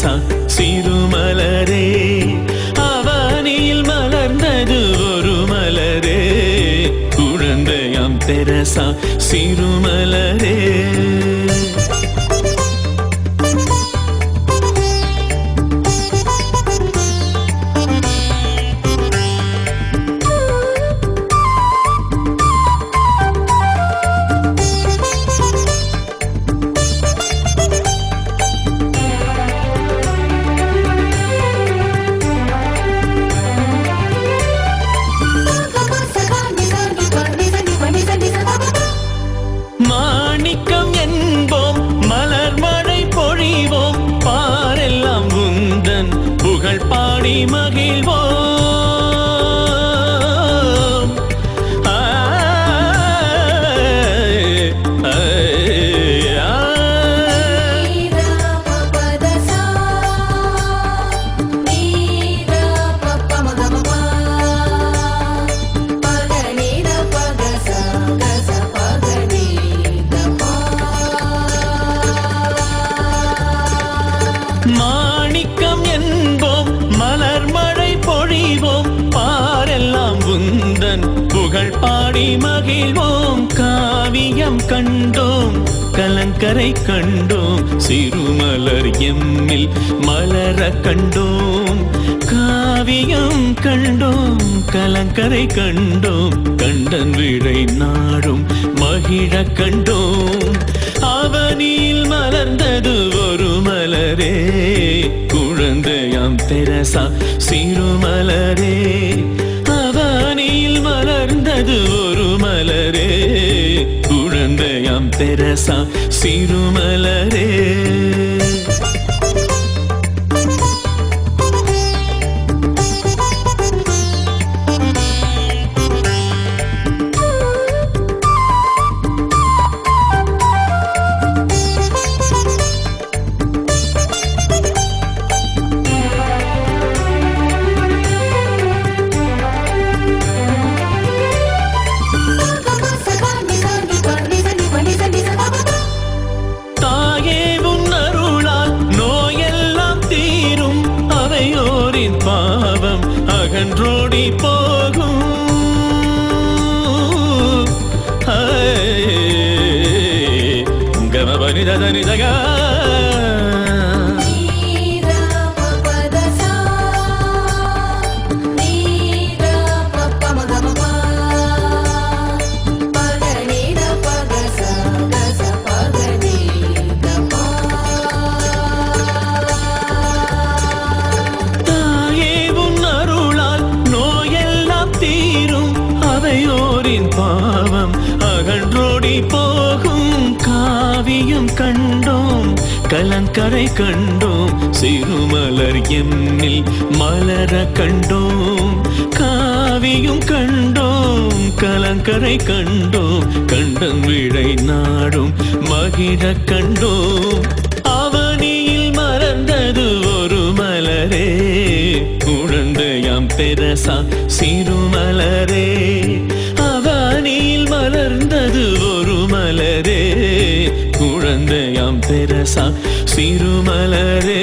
Teresa சிறுமலரே அவனில் மலர்ந்தது ஒரு மலரே குழந்தையாம் தெரசா சிறுமலரே மாணிக்கம் என்போம் மலர் மழை பொழிவோம் பாரெல்லாம் உந்தன் புகழ் பாடி மகிழ்வோம் மாணிக்கம் என்போம் மலர் மழை பொழிவோம் பாரெல்லாம் உந்தன் புகழ் பாடி மகிழ்வோம் காவியம் கண்டோம் கலங்கரை கண்டோம் சிறுமலர் எம்மில் மலர கண்டோம் காவியம் கண்டோம் கலங்கரை கண்டோம் கண்டன் விழை நாடும் மகிழ கண்டோம் அவனில் மலர்ந்தது ஒரு மலரே குழந்தையாம் தெரசா சிறுமலரே அவனில் மலர்ந்தது ஒரு மலரே குழந்தையாம் தெரசா சிறுமலரே பாவம் அகன்றோடி போகும் கமபனி ததனி தகா பாவம் அகன்றோடி போகும் காவியம் கண்டோம் கலங்கரை கண்டோம் சிறுமலர் எம்மில் மலர கண்டோம் காவியம் கண்டோம் கலங்கரை கண்டோம் கண்டன் விழை நாடும் மகிழ கண்டோம் அவனில் மறந்தது ஒரு மலரே குழந்தையாம் தெரசா சிறுமலரே அவனில் மலர்ந்தது ஒரு மலரே குழந்தையாம் தெரசா சிறுமலரே